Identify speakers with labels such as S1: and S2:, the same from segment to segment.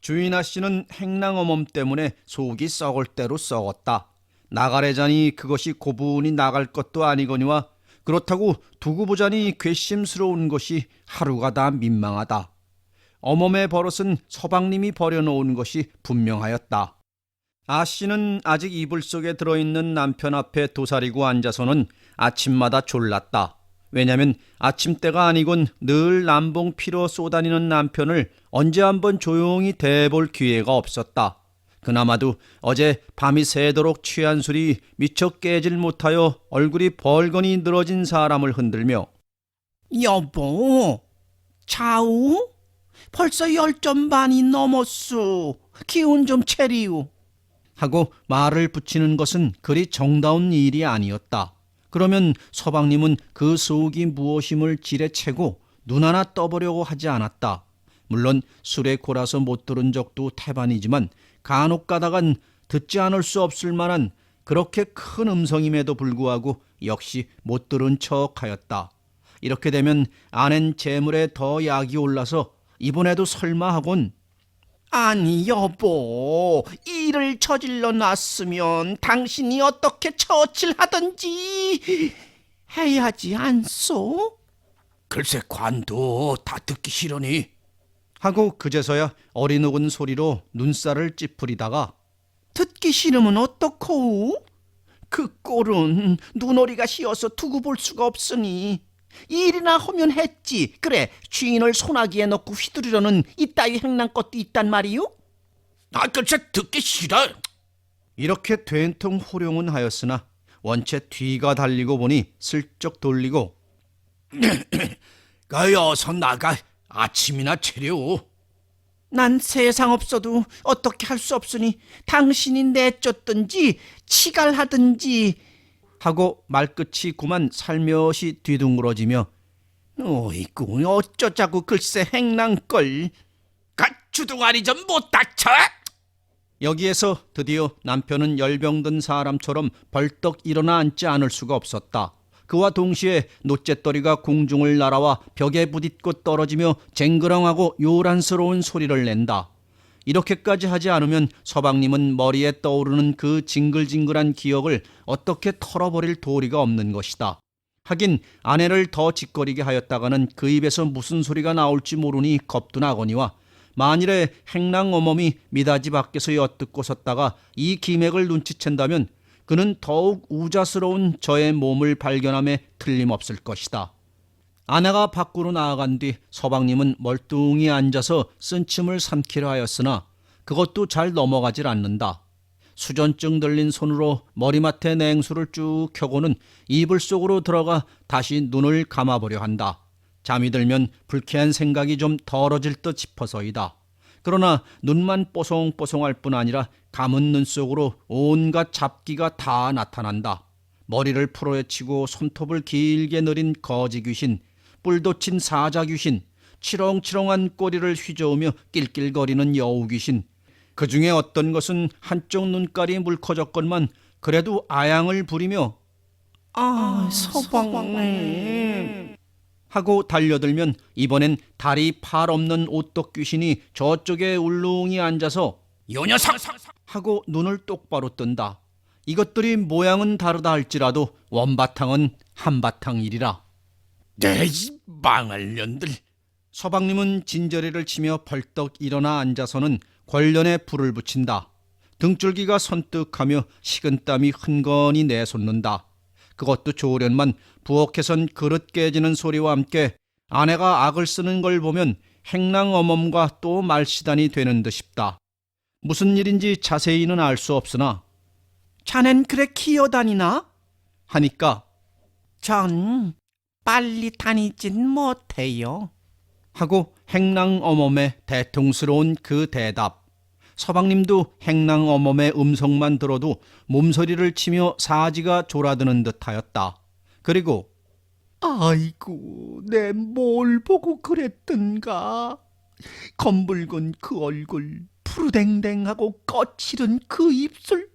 S1: 주인아 씨는 행랑어멈 때문에 속이 썩을 대로 썩었다. 나가래자니 그것이 고분이 나갈 것도 아니거니와 그렇다고 두고 보자니 괘씸스러운 것이 하루가 다 민망하다. 어멈의 버릇은 서방님이 버려놓은 것이 분명하였다. 아 씨는 아직 이불 속에 들어있는 남편 앞에 도사리고 앉아서는 아침마다 졸랐다. 왜냐면 아침때가 아니곤 늘 남봉 피러 쏘다니는 남편을 언제 한번 조용히 대볼 기회가 없었다. 그나마도 어제 밤이 새도록 취한 술이 미처 깨질 못하여 얼굴이 벌건이 늘어진 사람을 흔들며
S2: 여보, 자우? 벌써 10점 반이 넘었소. 기운 좀 차리우.
S1: 하고 말을 붙이는 것은 그리 정다운 일이 아니었다. 그러면 서방님은 그 속이 무엇임을 지레채고 눈 하나 떠보려고 하지 않았다. 물론 술에 골아서 못 들은 적도 태반이지만 간혹 가다간 듣지 않을 수 없을 만한 그렇게 큰 음성임에도 불구하고 역시 못 들은 척하였다. 이렇게 되면 아낸 재물에 더 약이 올라서 이번에도 설마 하곤
S2: 아니 여보, 일을 저질러 놨으면 당신이 어떻게 처칠하든지 해야지 않소?
S3: 글쎄 관도 다 듣기 싫으니.
S1: 하고 그제서야 어리석은 소리로 눈살을 찌푸리다가
S2: 듣기 싫으면 어떡호? 그 꼴은 눈오리가 씌어서 두고 볼 수가 없으니 일이나 하면 했지. 그래, 주인을 소나기에 넣고 휘두르려는 이따위 행랑 것도 있단 말이요?
S3: 아 글쎄 듣기 싫어.
S1: 이렇게 된통 호령은 하였으나 원체 뒤가 달리고 보니 슬쩍 돌리고
S3: 어서 나가 아침이나 차려.
S2: 난 세상 없어도 어떻게 할 수 없으니 당신이 내쫓든지 치갈하든지.
S1: 하고 말끝이 그만 살며시 뒤둥그러지며
S2: 어이구, 어쩌자고 글쎄 행랑걸.
S3: 주둥아리 좀 못 닥쳐.
S1: 여기에서 드디어 남편은 열병든 사람처럼 벌떡 일어나 앉지 않을 수가 없었다. 그와 동시에 노랫더리가 공중을 날아와 벽에 부딪고 떨어지며 쟁그렁하고 요란스러운 소리를 낸다. 이렇게까지 하지 않으면 서방님은 머리에 떠오르는 그 징글징글한 기억을 어떻게 털어버릴 도리가 없는 것이다. 하긴 아내를 더 짓거리게 하였다가는 그 입에서 무슨 소리가 나올지 모르니 겁도 나거니와 만일에 행랑어멈이 미닫이 밖에서 엿듣고 섰다가 이 기맥을 눈치챈다면 그는 더욱 우자스러운 저의 몸을 발견함에 틀림없을 것이다. 아내가 밖으로 나아간 뒤 서방님은 멀뚱히 앉아서 쓴침을 삼키려 하였으나 그것도 잘 넘어가질 않는다. 수전증 들린 손으로 머리맡에 냉수를 쭉 켜고는 이불 속으로 들어가 다시 눈을 감아보려 한다. 잠이 들면 불쾌한 생각이 좀 덜어질 듯 싶어서이다. 그러나 눈만 뽀송뽀송할 뿐 아니라 감은 눈 속으로 온갖 잡기가 다 나타난다. 머리를 풀어헤치고 손톱을 길게 내린 거지 귀신, 뿔도 친 사자 귀신, 치렁치렁한 꼬리를 휘저으며 낄낄거리는 여우 귀신, 그 중에 어떤 것은 한쪽 눈깔이 물커졌건만 그래도 아양을 부리며
S2: 서방님.
S1: 하고 달려들면 이번엔 다리 팔 없는 오떡 귀신이 저쪽에 울릉이 앉아서
S3: 요 녀석.
S1: 하고 눈을 똑바로 뜬다. 이것들이 모양은 다르다 할지라도 원바탕은 한바탕이리라.
S3: 내 이 망할 년들.
S1: 서방님은 진저리를 치며 벌떡 일어나 앉아서는 권련에 불을 붙인다. 등줄기가 선뜩하며 식은땀이 흔건히 내솟는다. 그것도 좋으련만 부엌에선 그릇 깨지는 소리와 함께 아내가 악을 쓰는 걸 보면 행랑어멈과 또 말시단이 되는 듯 싶다. 무슨 일인지 자세히는 알 수 없으나
S2: 자넨 그래 기어다니나?
S1: 하니까
S2: 전 빨리 다니진 못해요.
S1: 하고 행랑어멈의 대통스러운 그 대답. 서방님도 행랑어멈의 음성만 들어도 몸서리를 치며 사지가 졸아드는 듯하였다. 그리고
S2: 아이고, 내 뭘 보고 그랬던가. 검붉은 그 얼굴, 푸르댕댕하고 거칠은 그 입술,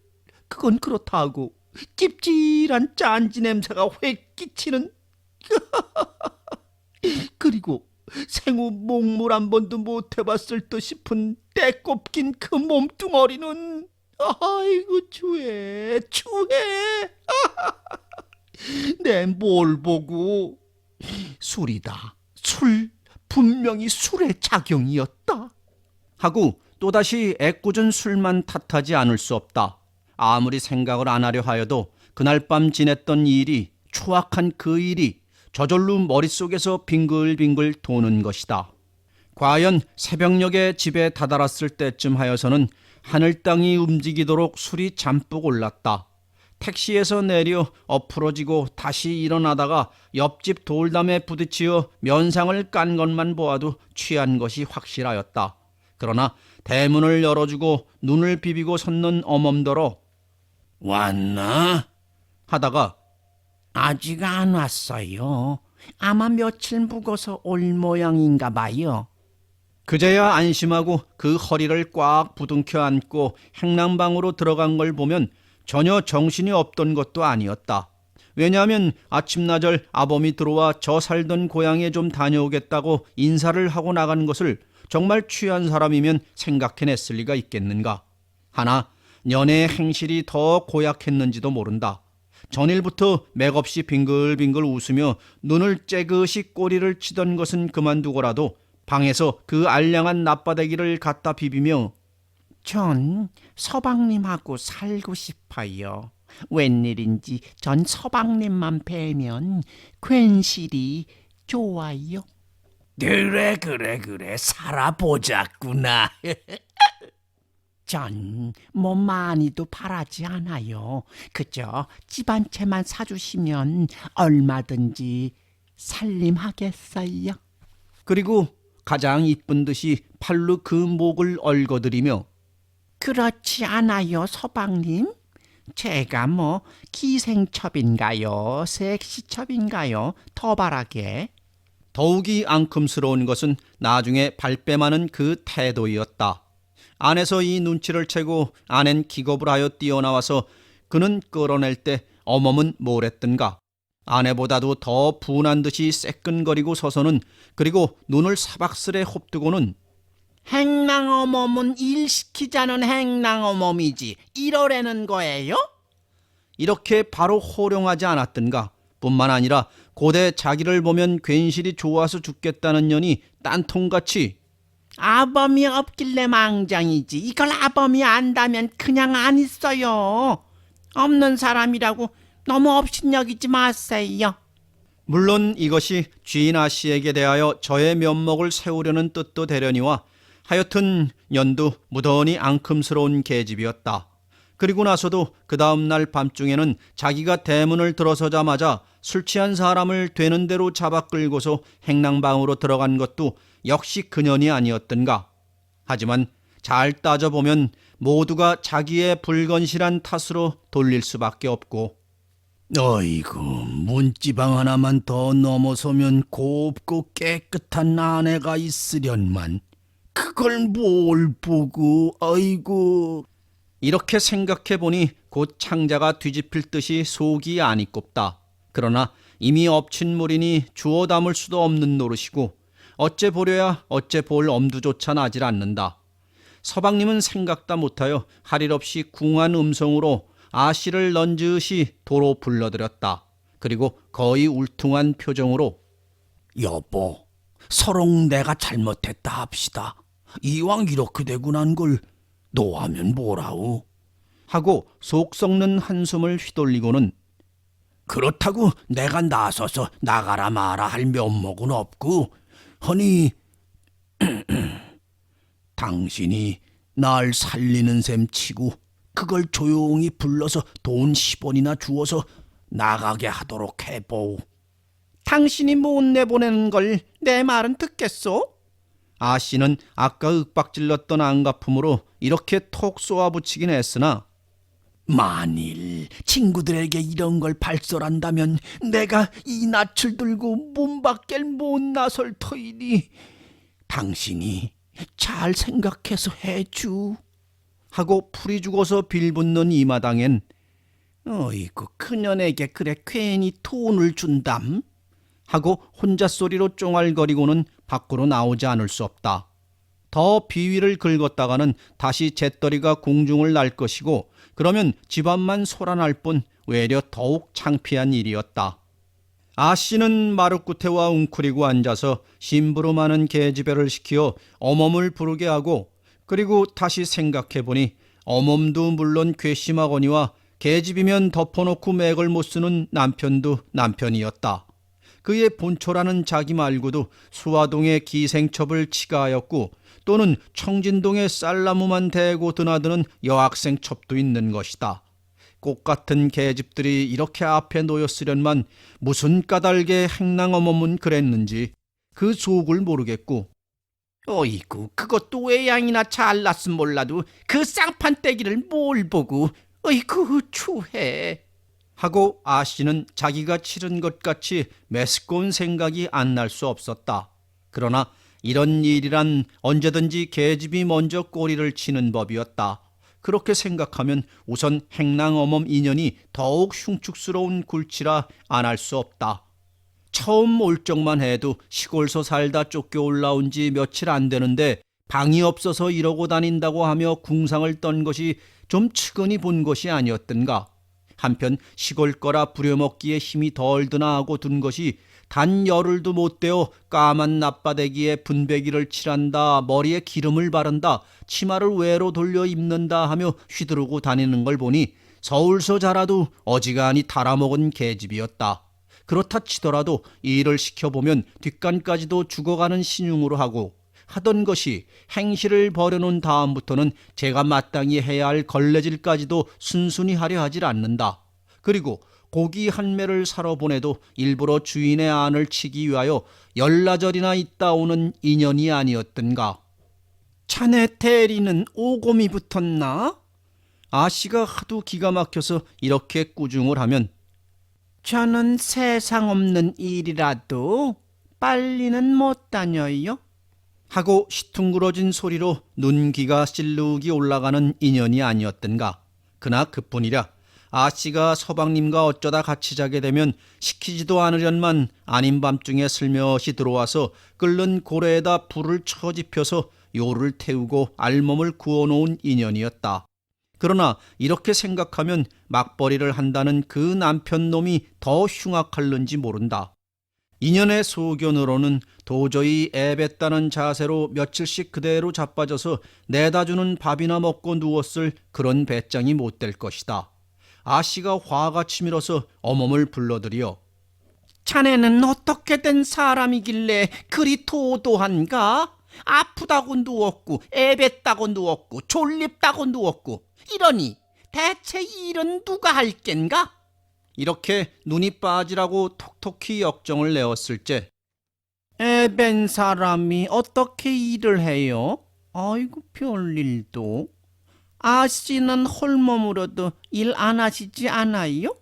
S2: 그건 그렇다고 찝찝한 짠지 냄새가 획 끼치는 그리고 생후 목물 한 번도 못 해봤을 듯 싶은 때꼽긴 그 몸뚱어리는 아이고 추해. 내 뭘 보고 술이다. 술. 분명히 술의 작용이었다.
S1: 하고 또다시 애꿎은 술만 탓하지 않을 수 없다. 아무리 생각을 안 하려 하여도 그날 밤 지냈던 일이, 추악한 그 일이 저절로 머릿속에서 빙글빙글 도는 것이다. 과연 새벽녘에 집에 다다랐을 때쯤 하여서는 하늘 땅이 움직이도록 술이 잠뜩 올랐다. 택시에서 내려 엎으러지고 다시 일어나다가 옆집 돌담에 부딪히어 면상을 깐 것만 보아도 취한 것이 확실하였다. 그러나 대문을 열어주고 눈을 비비고 섰는 어멈더러
S3: 왔나?
S1: 하다가
S2: 아직 안 왔어요. 아마 며칠 묵어서 올 모양인가 봐요.
S1: 그제야 안심하고 그 허리를 꽉 부둥켜 안고 행랑방으로 들어간 걸 보면 전혀 정신이 없던 것도 아니었다. 왜냐하면 아침나절 아범이 들어와 저 살던 고향에 좀 다녀오겠다고 인사를 하고 나간 것을 정말 취한 사람이면 생각해냈을 리가 있겠는가. 하나 년의 행실이 더 고약했는지도 모른다. 전일부터 맥없이 빙글빙글 웃으며 눈을 째긋이 꼬리를 치던 것은 그만두고라도 방에서 그 알량한 납바대기를 갖다 비비며
S2: 전 서방님하고 살고 싶어요. 웬일인지 전 서방님만 뵈면 괜시리 좋아요.
S3: 그래 살아보자꾸나.
S2: 전 뭐 많이도 바라지 않아요. 그저 집 한 채만 사주시면 얼마든지 살림하겠어요.
S1: 그리고 가장 이쁜 듯이 팔로 그 목을 얽어들이며
S2: 그렇지 않아요, 서방님? 제가 뭐 기생첩인가요? 섹시첩인가요? 더 바라게.
S1: 더욱이 앙큼스러운 것은 나중에 발뺌하는 그 태도이었다. 안에서 이 눈치를 채고 아낸 기겁을 하여 뛰어나와서 그는 끌어낼 때 어멈은 뭘 했던가. 아내보다도 더 분한 듯이 새끈거리고 서서는, 그리고 눈을 사박스레 홉뜨고는
S2: 행랑어멈은 일 시키자는 행랑어멈이지 이러라는 거예요?
S1: 이렇게 바로 호령하지 않았던가. 뿐만 아니라 고대 자기를 보면 괜시리 좋아서 죽겠다는 년이 딴통같이
S2: 아범이 없길래 망정이지 이걸 아범이 안다면 그냥 안 있어요. 없는 사람이라고 너무 업신여기지 마세요.
S1: 물론 이것이 주인 아씨에게 대하여 저의 면목을 세우려는 뜻도 되려니와 하여튼 연두 무던히 앙큼스러운 계집이었다. 그리고 나서도 그 다음 날 밤중에는 자기가 대문을 들어서자마자 술 취한 사람을 되는 대로 잡아 끌고서 행랑방으로 들어간 것도 역시 그년이 아니었던가. 하지만 잘 따져보면 모두가 자기의 불건실한 탓으로 돌릴 수밖에 없고,
S3: 어이구, 문지방 하나만 더 넘어서면 곱고 깨끗한 아내가 있으련만 그걸 뭘 보고, 아이고.
S1: 이렇게 생각해보니 곧 창자가 뒤집힐 듯이 속이 아니 꼽다. 그러나 이미 엎친 물이니 주워 담을 수도 없는 노릇이고 어째 보려야 어째 볼 엄두조차 나질 않는다. 서방님은 생각다 못하여 할 일 없이 궁한 음성으로 아씨를 넌지시 도로 불러들였다. 그리고 거의 울퉁한 표정으로
S3: 여보, 서롱 내가 잘못했다 합시다. 이왕 이렇게 되고 난 걸 노하면 뭐라우?
S1: 하고 속 썩는 한숨을 휘돌리고는
S3: 그렇다고 내가 나서서 나가라 마라 할 면목은 없고, 허니 당신이 날 살리는 셈 치고 그걸 조용히 불러서 돈 10원이나 주어서 나가게 하도록 해보오.
S2: 당신이 못 내보내는 걸 내 말은 듣겠소?
S1: 아씨는 아까 윽박질렀던 안가품으로 이렇게 톡 쏘아붙이긴 했으나
S3: 만일 친구들에게 이런 걸 발설한다면 내가 이 낯을 들고 문 밖을 못 나설 터이니 당신이 잘 생각해서 해주.
S1: 하고 풀이 죽어서 빌붙는 이 마당엔
S2: 어이구 그년에게 그래 괜히 돈을 준담?
S1: 하고 혼잣소리로 쫑알거리고는 밖으로 나오지 않을 수 없다. 더 비위를 긁었다가는 다시 재떨이가 공중을 날 것이고 그러면 집안만 소란할 뿐 외려 더욱 창피한 일이었다. 아씨는 마루구태와 웅크리고 앉아서 심부름하는 계집애를 시키어 어멈을 부르게 하고 그리고 다시 생각해보니 어멈도 물론 괘씸하거니와 계집이면 덮어놓고 맥을 못 쓰는 남편도 남편이었다. 그의 본초라는 자기 말고도 수화동의 기생첩을 치가하였고 또는 청진동의 쌀나무만 대고 드나드는 여학생 첩도 있는 것이다. 꽃같은 계집들이 이렇게 앞에 놓였으련만 무슨 까닭에 행랑어멈은 그랬는지 그 속을 모르겠고
S2: 어이구, 그것도 외양이나 잘났음 몰라도 그 쌍판떼기를 뭘 보고 어이구 추해.
S1: 하고 아씨는 자기가 치른 것 같이 메스꺼운 생각이 안 날 수 없었다. 그러나 이런 일이란 언제든지 계집이 먼저 꼬리를 치는 법이었다. 그렇게 생각하면 우선 행랑어멈 인연이 더욱 흉측스러운 굴치라 안 할 수 없다. 처음 올 적만 해도 시골서 살다 쫓겨 올라온 지 며칠 안 되는데 방이 없어서 이러고 다닌다고 하며 궁상을 떤 것이 좀 측은히 본 것이 아니었던가. 한편 시골 거라 부려먹기에 힘이 덜 드나 하고 둔 것이 단 열흘도 못 되어 까만 납바대기에 분배기를 칠한다, 머리에 기름을 바른다, 치마를 외로 돌려 입는다 하며 휘두르고 다니는 걸 보니 서울서 자라도 어지간히 달아먹은 계집이었다. 그렇다 치더라도 일을 시켜보면 뒷간까지도 죽어가는 신용으로 하고 하던 것이 행실을 버려놓은 다음부터는 제가 마땅히 해야 할 걸레질까지도 순순히 하려 하질 않는다. 그리고 고기 한 매를 사러 보내도 일부러 주인의 안을 치기 위하여 열나절이나 있다 오는 인연이 아니었던가.
S2: 자네 대리는 오곰이 붙었나?
S1: 아씨가 하도 기가 막혀서 이렇게 꾸중을 하면
S2: 저는 세상 없는 일이라도 빨리는 못 다녀요.
S1: 하고 시퉁그러진 소리로 눈기가 실룩이 올라가는 인연이 아니었던가. 그나 그뿐이라 아씨가 서방님과 어쩌다 같이 자게 되면 시키지도 않으련만 아닌 밤중에 슬며시 들어와서 끓는 고래에다 불을 처집혀서 요를 태우고 알몸을 구워놓은 인연이었다. 그러나 이렇게 생각하면 맞벌이를 한다는 그 남편놈이 더 흉악할는지 모른다. 인연의 소견으로는 도저히 애뱉다는 자세로 며칠씩 그대로 자빠져서 내다주는 밥이나 먹고 누웠을 그런 배짱이 못 될 것이다. 아씨가 화가 치밀어서 어멈을 불러들여
S2: 자네는 어떻게 된 사람이길래 그리 도도한가? 아프다고 누웠고 애뱉다고 누웠고 졸립다고 누웠고 이러니 대체 이 일은 누가 할 겐가?
S1: 이렇게 눈이 빠지라고 톡톡히 역정을 내었을째
S2: 애벤 사람이 어떻게 일을 해요? 아이고 별일도. 아씨는 홀몸으로도 일 안 하시지 않아요?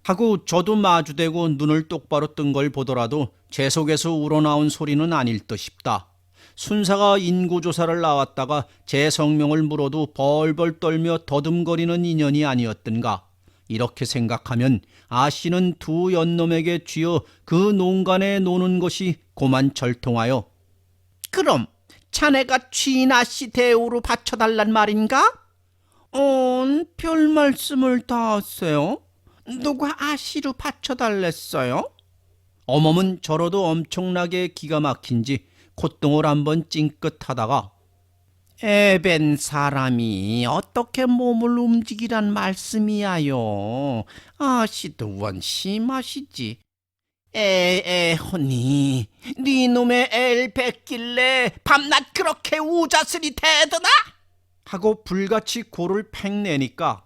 S1: 하고 저도 마주대고 눈을 똑바로 뜬 걸 보더라도 제 속에서 우러나온 소리는 아닐 듯 싶다. 순사가 인구조사를 나왔다가 제 성명을 물어도 벌벌 떨며 더듬거리는 인연이 아니었던가. 이렇게 생각하면 아씨는 두 연놈에게 쥐어 그 농간에 노는 것이 고만 절통하여
S2: 그럼 자네가 취인 아씨 대우로 바쳐달란 말인가? 별 말씀을 다 하세요. 누가 아씨로 바쳐달랬어요?
S1: 어멈은 저러도 엄청나게 기가 막힌지 콧등을 한번 찡긋하다가
S2: 애벤 사람이 어떻게 몸을 움직이란 말씀이야요. 아씨도 원 심하시지. 혼이 네 놈의 애를 뱉길래 밤낮 그렇게 우자스리 대드나?
S1: 하고 불같이 고를 팽 내니까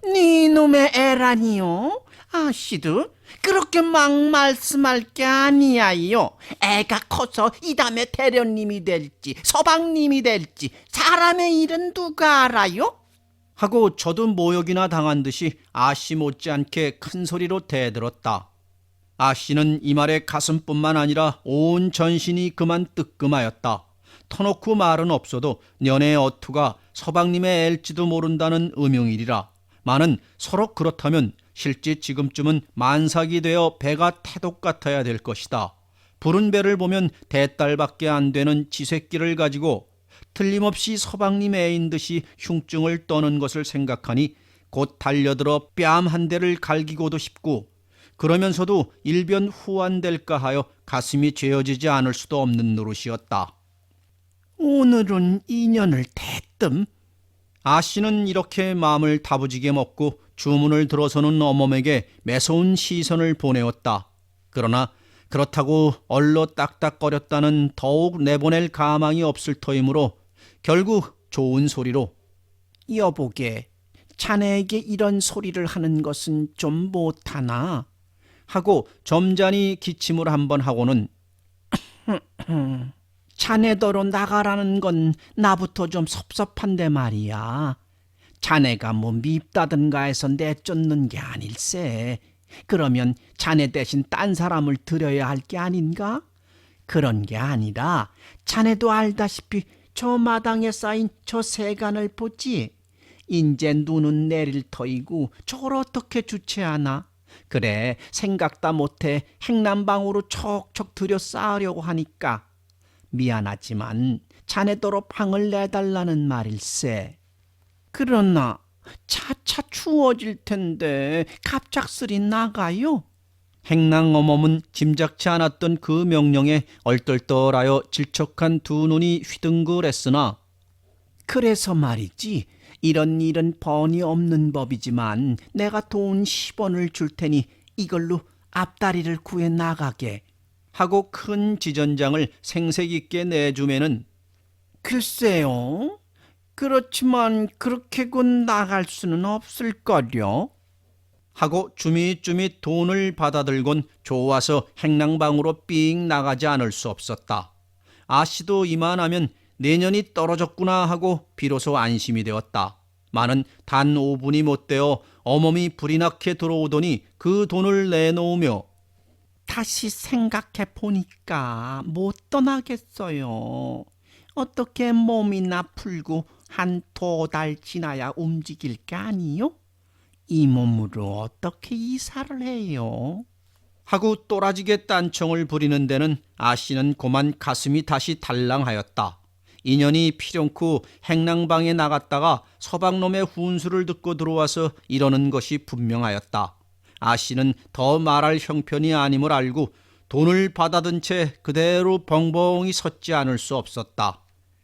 S2: 네 놈의 애라니요? 아씨도 그렇게 막 말씀할 게 아니야요. 애가 커서 이 다음에 대련님이 될지 서방님이 될지 사람의 일은 누가 알아요?
S1: 하고 저도 모욕이나 당한 듯이 아씨 못지않게 큰 소리로 대들었다. 아씨는 이 말에 가슴뿐만 아니라 온 전신이 그만 뜨끔하였다. 터놓고 말은 없어도 년의 어투가 서방님의 앨지도 모른다는 음용이리라. 마는 서로 그렇다면 실제 지금쯤은 만삭이 되어 배가 태독 같아야 될 것이다. 부른 배를 보면 대딸밖에 안 되는 지새끼를 가지고 틀림없이 서방님 애인 듯이 흉증을 떠는 것을 생각하니 곧 달려들어 뺨 한 대를 갈기고도 싶고, 그러면서도 일변 후환될까 하여 가슴이 죄어지지 않을 수도 없는 노릇이었다.
S2: 오늘은 인연을 대뜸.
S1: 아씨는 이렇게 마음을 다부지게 먹고 주문을 들어서는 어멈에게 매서운 시선을 보내었다. 그러나 그렇다고 얼로 딱딱거렸다는 더욱 내보낼 가망이 없을 터이므로 결국 좋은 소리로
S2: 여보게, 자네에게 이런 소리를 하는 것은 좀 못하나?
S1: 하고 점잖이 기침을 한번 하고는
S2: 자네더러 나가라는 건 나부터 좀 섭섭한데 말이야. 자네가 뭐 밉다든가 해서 내쫓는 게 아닐세. 그러면 자네 대신 딴 사람을 들여야 할 게 아닌가? 그런 게 아니라 자네도 알다시피 저 마당에 쌓인 저 세간을 보지. 인제 눈은 내릴 터이고 저걸 어떻게 주체하나? 그래, 생각다 못해 행남방으로 척척 들여 쌓으려고 하니까 미안하지만 자네더러 방을 내달라는 말일세. 그러나 차차 추워질 텐데 갑작스리 나가요?
S1: 행랑 어멈은 짐작치 않았던 그 명령에 얼떨떨하여 질척한 두 눈이 휘둥그랬으나
S2: 그래서 말이지, 이런 일은 번이 없는 법이지만 내가 돈 10원을 줄 테니 이걸로 앞다리를 구해 나가게.
S1: 하고 큰 지전장을 생색 있게 내주매는
S2: 글쎄요. 그렇지만 그렇게 곧 나갈 수는 없을 거려.
S1: 하고 주밋주밋 돈을 받아들곤 좋아서 행랑방으로 삥 나가지 않을 수 없었다. 아씨도 이만하면 내년이 떨어졌구나 하고 비로소 안심이 되었다. 마는 단 5분이 못되어 어멈이 불이 나게 들어오더니 그 돈을 내놓으며
S2: 다시 생각해 보니까 못 떠나겠어요. 어떻게 몸이나 풀고 한 2달 지나야 움직일 게 아니요? 이 몸으로 어떻게 이사를 해요?
S1: 하고 또라지게 딴청을 부리는 데는 아씨는 고만 가슴이 다시 달랑하였다. 인연이 필연코 행랑방에 나갔다가 서방놈의 훈수를 듣고 들어와서 이러는 것이 분명하였다. 아씨는 더 말할 형편이 아님을 알고 돈을 받아든 채 그대로 벙벙이 섰지 않을 수 없었다.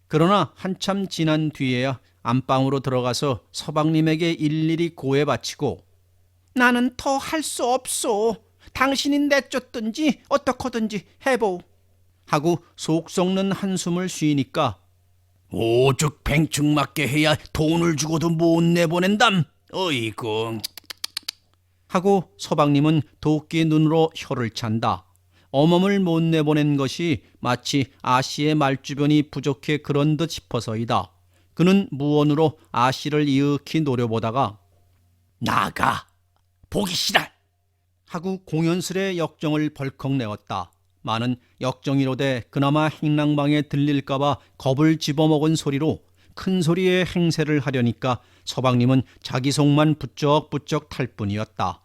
S1: 그러나 한참 지난 뒤에야 안방으로 들어가서 서방님에게 일일이 고해 바치고
S2: 나는 더 할 수 없소. 당신이 내쫓든지 어떻거든지 해보.
S1: 하고 속 썩는 한숨을 쉬니까
S3: 오죽 뱅충맞게 해야 돈을 주고도 못 내보낸담. 어이구.
S1: 하고 서방님은 도끼 눈으로 혀를 찬다. 어멈을 못 내보낸 것이 마치 아씨의 말주변이 부족해 그런 듯 싶어서이다. 그는 무언으로 아씨를 이윽히 노려보다가
S3: 나가. 보기 싫어.
S1: 하고 공연스레 역정을 벌컥 내었다. 마는 역정이로되 그나마 행랑방에 들릴까봐 겁을 집어먹은 소리로 큰 소리에 행세를 하려니까 서방님은 자기 속만 부쩍부쩍 탈 뿐이었다.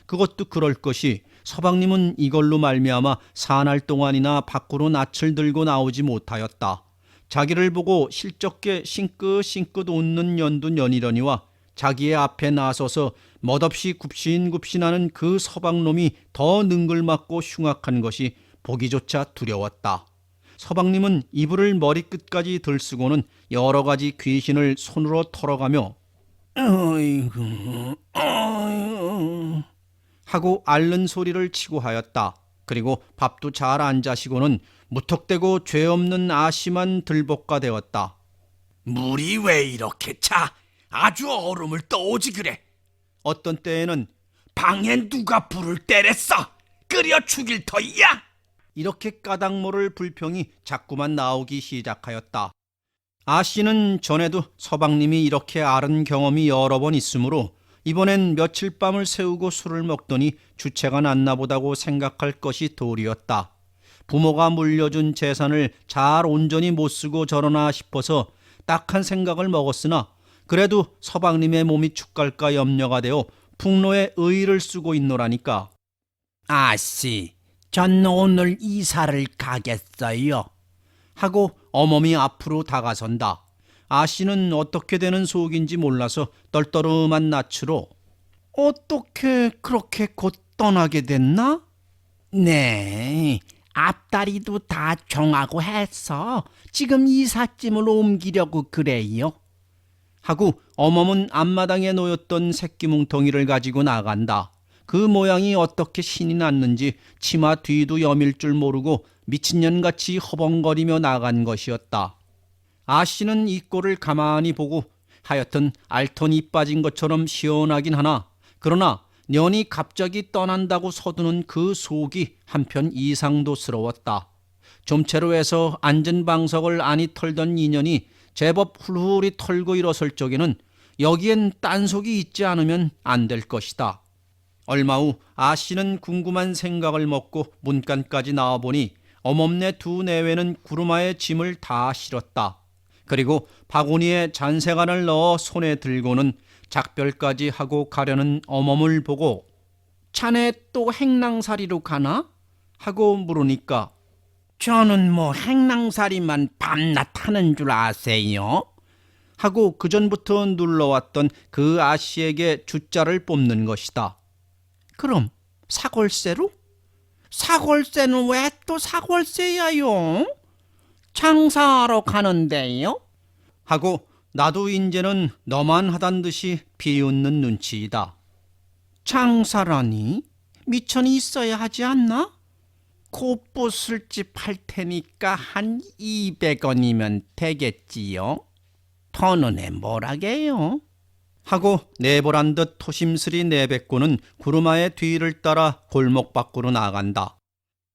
S1: 그것도 그럴 것이 서방님은 이걸로 말미암아 사날 동안이나 밖으로 낯을 들고 나오지 못하였다. 자기를 보고 실적게 싱긋싱긋 웃는 연두 연이러니와 자기의 앞에 나서서 멋없이 굽신굽신하는 그 서방놈이 더 능글맞고 흉악한 것이 보기조차 두려웠다. 서방님은 이불을 머리끝까지 들쓰고는 여러 가지 귀신을 손으로 털어가며
S3: 어이구. 어이구.
S1: 하고 앓는 소리를 치고 하였다. 그리고 밥도 잘 안 자시고는 무턱대고 죄 없는 아씨만 들볶아 되었다.
S3: 물이 왜 이렇게 차? 아주 얼음을 떠오지 그래.
S1: 어떤 때에는
S3: 방에 누가 불을 때렸어? 끓여 죽일 터이야.
S1: 이렇게 까닭모를 불평이 자꾸만 나오기 시작하였다. 아씨는 전에도 서방님이 이렇게 앓은 경험이 여러 번 있으므로 이번엔 며칠 밤을 새우고 술을 먹더니 주체가 났나 보다고 생각할 것이 도리였다. 부모가 물려준 재산을 잘 온전히 못 쓰고 저러나 싶어서 딱한 생각을 먹었으나 그래도 서방님의 몸이 축갈까 염려가 되어 풍로에 의의를 쓰고 있노라니까.
S2: 아씨, 전 오늘 이사를 가겠어요.
S1: 하고 어멈이 앞으로 다가선다. 아씨는 어떻게 되는 속인지 몰라서 떨떠름한 낯으로
S2: 어떻게 그렇게 곧 떠나게 됐나? 네, 앞다리도 다 정하고 해서 지금 이삿짐을 옮기려고 그래요.
S1: 하고 어멈은 앞마당에 놓였던 새끼 뭉텅이를 가지고 나간다. 그 모양이 어떻게 신이 났는지 치마 뒤도 여밀 줄 모르고 미친년같이 허벙거리며 나간 것이었다. 아씨는 이 꼴을 가만히 보고 하여튼 알턴이 빠진 것처럼 시원하긴 하나 그러나 년이 갑자기 떠난다고 서두는 그 속이 한편 이상도스러웠다. 좀채로 해서 앉은 방석을 안이 털던 인연이 제법 훌훌히 털고 일어설 적에는 여기엔 딴속이 있지 않으면 안 될 것이다. 얼마 후 아씨는 궁금한 생각을 먹고 문간까지 나와보니 어멈네 두 내외는 구루마에 짐을 다 실었다. 그리고 바구니에 잔세간을 넣어 손에 들고는 작별까지 하고 가려는 어멈을 보고
S2: 자네 또 행랑살이로 가나?
S1: 하고 물으니까
S2: 저는 뭐 행랑살이만 밤낮 하는 줄 아세요?
S1: 하고 그전부터 눌러왔던 그 아씨에게 주자를 뽑는 것이다.
S2: 그럼 사골세로? 사골세는 왜 또 사골세야요? 장사하러 가는데요?
S1: 하고 나도 인제는 너만 하단 듯이 비웃는 눈치이다.
S2: 장사라니? 미천이 있어야 하지 않나? 곱부술집 할 테니까 한 200원이면 되겠지요? 더 눈에 뭐라게요?
S1: 하고 내보란 듯 토심스리 내뱉고는 구루마의 뒤를 따라 골목 밖으로 나간다.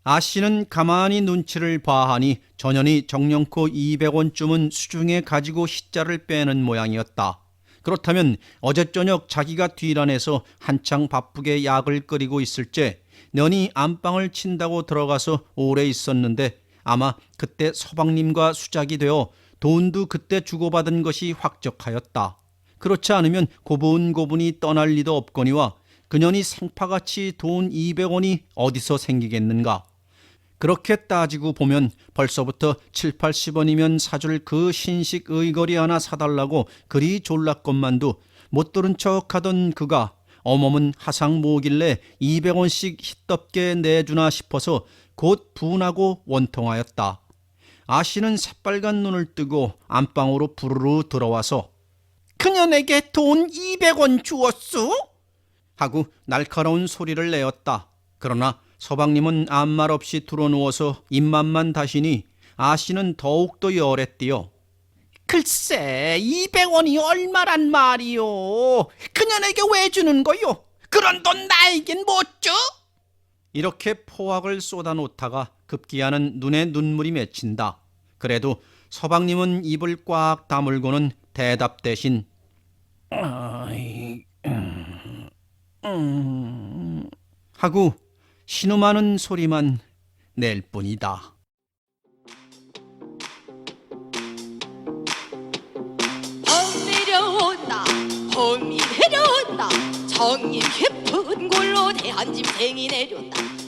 S1: 아씨는 가만히 눈치를 봐하니 전연히 정령코 200원쯤은 수중에 가지고 시자를 빼는 모양이었다. 그렇다면 어제 저녁 자기가 뒤란에서 한창 바쁘게 약을 끓이고 있을 때 년이 안방을 친다고 들어가서 오래 있었는데 아마 그때 서방님과 수작이 되어 돈도 그때 주고받은 것이 확적하였다. 그렇지 않으면 고분고분이 떠날 리도 없거니와 그년이 생파같이 돈 200원이 어디서 생기겠는가. 그렇게 따지고 보면 벌써부터 7, 80원이면 사줄 그 신식 의거리 하나 사달라고 그리 졸랐건만도 못 들은 척하던 그가 어멈은 하상 뭐길래 200원씩 희떡게 내주나 싶어서 곧 분하고 원통하였다. 아씨는 새빨간 눈을 뜨고 안방으로 부르르 들어와서
S2: 그년에게 돈 200원 주었소?
S1: 하고 날카로운 소리를 내었다. 그러나 서방님은 아무 말 없이 들어누워서 입맛만 다시니 아씨는 더욱더 열했디요.
S2: 글쎄 200원이 얼마란 말이요. 그년에게 왜 주는 거요? 그런 돈 나에겐 못 줘?
S1: 이렇게 포악을 쏟아놓다가 급기야는 눈에 눈물이 맺힌다. 그래도 서방님은 입을 꽉 다물고는 대답 대신 하고 신음하는 소리만 낼 뿐이다.
S4: 봄 내려온다 봄이 내려온다 정이 깊은 골로 대한짐승이 내려온다